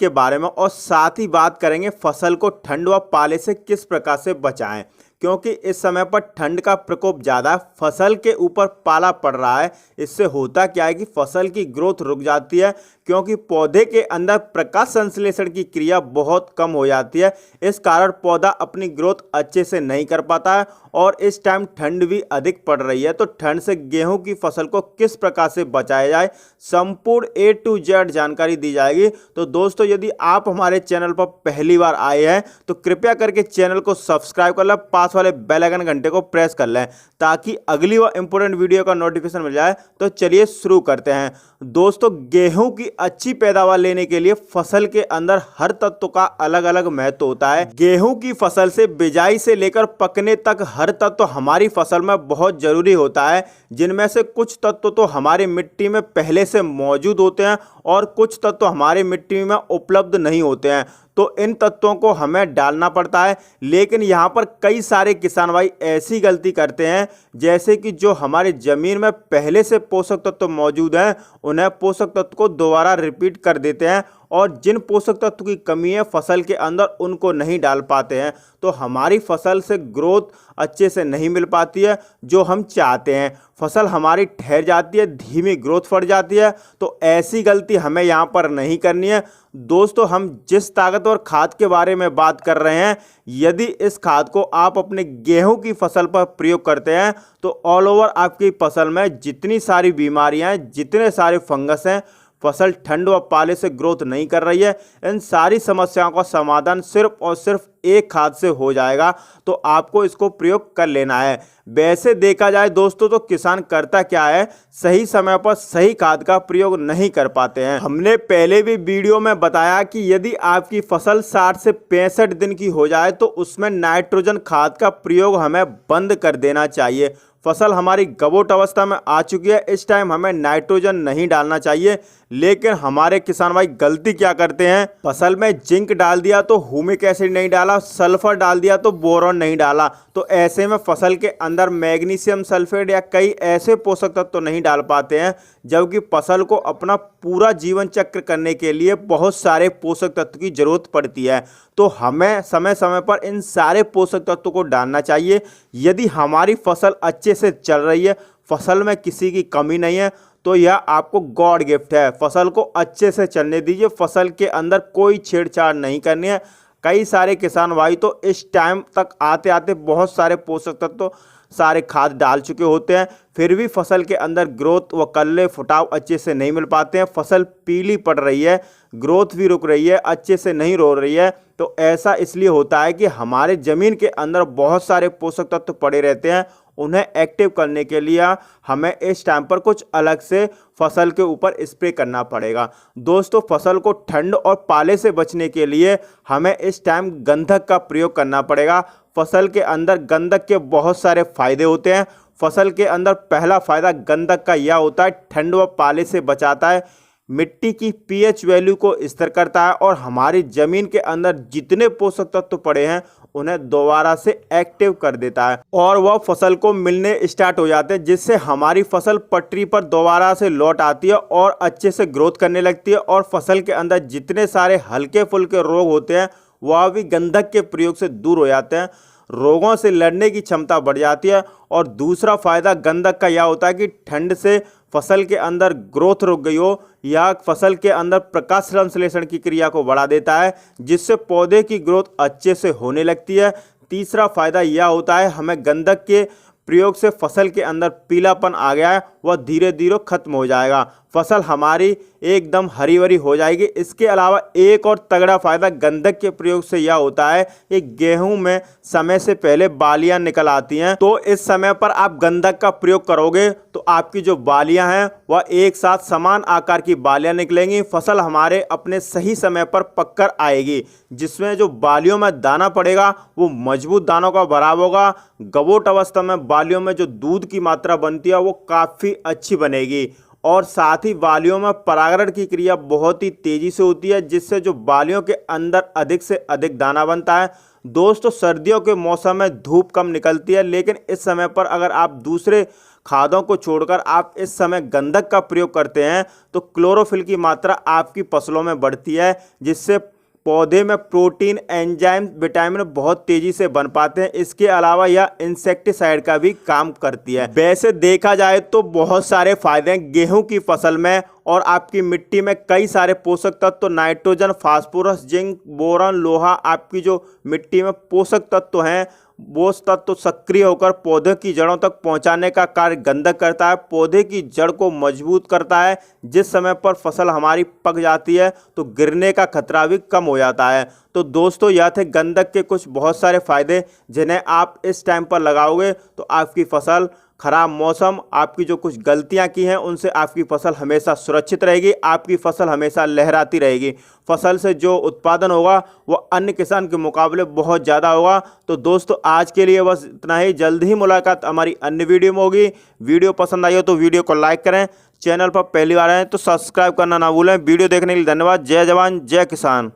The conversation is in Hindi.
के बारे में और साथ ही बात करेंगे फसल को ठंड व पाले से किस प्रकार से बचाएं, क्योंकि इस समय पर ठंड का प्रकोप ज़्यादा है, फसल के ऊपर पाला पड़ रहा है। इससे होता क्या है कि फसल की ग्रोथ रुक जाती है, क्योंकि पौधे के अंदर प्रकाश संश्लेषण की क्रिया बहुत कम हो जाती है। इस कारण पौधा अपनी ग्रोथ अच्छे से नहीं कर पाता है और इस टाइम ठंड भी अधिक पड़ रही है। तो ठंड से गेहूं की फसल को किस प्रकार से बचाया जाए, संपूर्ण A to Z जानकारी दी जाएगी। तो दोस्तों, यदि आप हमारे चैनल पर पहली बार आए हैं तो कृपया करके चैनल को सब्सक्राइब कर लें, पास वाले बेल आइकन घंटे को प्रेस कर लें ताकि अगली व इंपोर्टेंट वीडियो का नोटिफिकेशन मिल जाए। तो चलिए शुरू करते हैं। दोस्तों, गेहूं की अच्छी पैदावार लेने के लिए फसल के अंदर हर तत्व का अलग अलग महत्व होता है। गेहूं की फसल से बिजाई से लेकर पकने तक हर तत्व हमारी फसल में बहुत जरूरी होता है, जिनमें से कुछ तत्व तो हमारी मिट्टी में पहले से मौजूद होते हैं और कुछ तत्व हमारी मिट्टी में उपलब्ध नहीं होते हैं। तो इन तत्वों को हमें डालना पड़ता है, लेकिन यहाँ पर कई सारे किसान भाई ऐसी गलती करते हैं जैसे कि जो हमारी ज़मीन में पहले से पोषक तत्व मौजूद हैं उन्हें पोषक तत्व को दोबारा रिपीट कर देते हैं और जिन पोषक तत्व की कमी है फसल के अंदर उनको नहीं डाल पाते हैं। तो हमारी फसल से ग्रोथ अच्छे से नहीं मिल पाती है जो हम चाहते हैं, फसल हमारी ठहर जाती है, धीमी ग्रोथ बढ़ जाती है। तो ऐसी गलती हमें यहाँ पर नहीं करनी है। दोस्तों, हम जिस ताकतवर खाद के बारे में बात कर रहे हैं, यदि इस खाद को आप अपने गेहूं की फसल पर प्रयोग करते हैं तो ऑल ओवर आपकी फसल में जितनी सारी बीमारियां हैं, जितने सारे फंगस हैं, फसल ठंड व पाले से ग्रोथ नहीं कर रही है, इन सारी समस्याओं का समाधान सिर्फ और सिर्फ एक खाद से हो जाएगा। तो आपको इसको प्रयोग कर लेना है। वैसे देखा जाए दोस्तों तो किसान करता क्या है, सही समय पर सही खाद का प्रयोग नहीं कर पाते हैं। हमने पहले भी वीडियो में बताया कि यदि आपकी फसल 60 से 65 दिन की हो जाए तो उसमें नाइट्रोजन खाद का प्रयोग हमें बंद कर देना चाहिए। फसल हमारी गबोट अवस्था में आ चुकी है, इस टाइम हमें नाइट्रोजन नहीं डालना चाहिए। लेकिन हमारे किसान भाई गलती क्या करते हैं, फसल में जिंक डाल दिया तो ह्यूमिक एसिड नहीं डाला, सल्फर डाल दिया तो बोरॉन नहीं डाला। तो ऐसे में फसल के अंदर मैग्नीशियम सल्फेट या कई ऐसे पोषक तत्व तो नहीं डाल पाते हैं, जबकि फसल को अपना पूरा जीवन चक्र करने के लिए बहुत सारे पोषक तत्व की जरूरत पड़ती है। तो हमें समय समय पर इन सारे पोषक तत्वों को डालना चाहिए। यदि हमारी फसल अच्छे से चल रही है, फसल में किसी की कमी नहीं है, तो यह आपको गॉड गिफ्ट है। फसल को अच्छे से चलने दीजिए, फसल के अंदर कोई छेड़छाड़ नहीं करनी है। कई सारे किसान भाई तो इस टाइम तक आते आते बहुत सारे पोषक तत्व सारे खाद डाल चुके होते हैं, फिर भी फसल के अंदर ग्रोथ व कल्ले फुटाव अच्छे से नहीं मिल पाते हैं। फसल पीली पड़ रही है, ग्रोथ भी रुक रही है, अच्छे से नहीं रो रही है। तो ऐसा इसलिए होता है कि हमारे ज़मीन के अंदर बहुत सारे पोषक तत्व पड़े रहते हैं, उन्हें एक्टिव करने के लिए हमें इस टाइम पर कुछ अलग से फसल के ऊपर स्प्रे करना पड़ेगा। दोस्तों, फसल को ठंड और पाले से बचने के लिए हमें इस टाइम गंधक का प्रयोग करना पड़ेगा। फसल के अंदर गंधक के बहुत सारे फायदे होते हैं। फसल के अंदर पहला फायदा गंधक का यह होता है, ठंड व पाले से बचाता है, मिट्टी की पीएच वैल्यू को स्थिर करता है और हमारी ज़मीन के अंदर जितने पोषक तत्व पड़े हैं उन्हें दोबारा से एक्टिव कर देता है और वह फसल को मिलने स्टार्ट हो जाते हैं, जिससे हमारी फसल पटरी पर दोबारा से लौट आती है और अच्छे से ग्रोथ करने लगती है और फसल के अंदर जितने सारे हल्के फुल्के रोग होते हैं वह भी गंधक के प्रयोग से दूर हो जाते हैं, रोगों से लड़ने की क्षमता बढ़ जाती है। और दूसरा फायदा गंधक का यह होता है कि ठंड से फसल के अंदर ग्रोथ रुक गई हो या फसल के अंदर प्रकाश संश्लेषण की क्रिया को बढ़ा देता है, जिससे पौधे की ग्रोथ अच्छे से होने लगती है। तीसरा फायदा यह होता है, हमें गंधक के प्रयोग से फसल के अंदर पीलापन आ गया है वह धीरे धीरे खत्म हो जाएगा, फसल हमारी एकदम हरी भरी हो जाएगी। इसके अलावा एक और तगड़ा फायदा गंधक के प्रयोग से यह होता है कि गेहूं में समय से पहले बालियां निकल आती हैं, तो इस समय पर आप गंधक का प्रयोग करोगे तो आपकी जो बालियां हैं वह एक साथ समान आकार की बालियां निकलेंगी, फसल हमारे अपने सही समय पर पककर आएगी, जिसमें जो बालियों में दाना पड़ेगा वो मजबूत दानों का भरा होगा। गबोट अवस्था में बालियों में जो दूध की मात्रा बनती है वो काफ़ी अच्छी बनेगी और साथ ही बालियों में परागण की क्रिया बहुत ही तेजी से होती है, जिससे जो बालियों के अंदर अधिक से अधिक दाना बनता है। दोस्तों, सर्दियों के मौसम में धूप कम निकलती है, लेकिन इस समय पर अगर आप दूसरे खादों को छोड़कर आप इस समय गंधक का प्रयोग करते हैं तो क्लोरोफिल की मात्रा आपकी फसलों में बढ़ती है, जिससे पौधे में प्रोटीन, एंजाइम, विटामिन बहुत तेजी से बन पाते हैं। इसके अलावा यह इंसेक्टिसाइड का भी काम करती है। वैसे देखा जाए तो बहुत सारे फायदे हैं गेहूं की फसल में, और आपकी मिट्टी में कई सारे पोषक तत्व तो नाइट्रोजन, फास्फोरस, जिंक, बोरॉन, लोहा, आपकी जो मिट्टी में पोषक तत्व हैं वो तत्व सक्रिय होकर पौधे की जड़ों तक पहुंचाने का कार्य गंधक करता है। पौधे की जड़ को मजबूत करता है। जिस समय पर फसल हमारी पक जाती है तो गिरने का खतरा भी कम हो जाता है। तो दोस्तों, यह थे गंधक के कुछ बहुत सारे फायदे, जिन्हें आप इस टाइम पर लगाओगे तो आपकी फसल, खराब मौसम, आपकी जो कुछ गलतियां की हैं उनसे आपकी फसल हमेशा सुरक्षित रहेगी, आपकी फसल हमेशा लहराती रहेगी। फसल से जो उत्पादन होगा वो अन्य किसान के मुकाबले बहुत ज़्यादा होगा। तो दोस्तों, आज के लिए बस इतना ही। जल्द ही मुलाकात हमारी अन्य वीडियो में होगी। वीडियो पसंद आई हो तो वीडियो को लाइक करें, चैनल पर पहली बार आए तो सब्सक्राइब करना ना भूलें। वीडियो देखने के लिए धन्यवाद। जय जवान, जय किसान।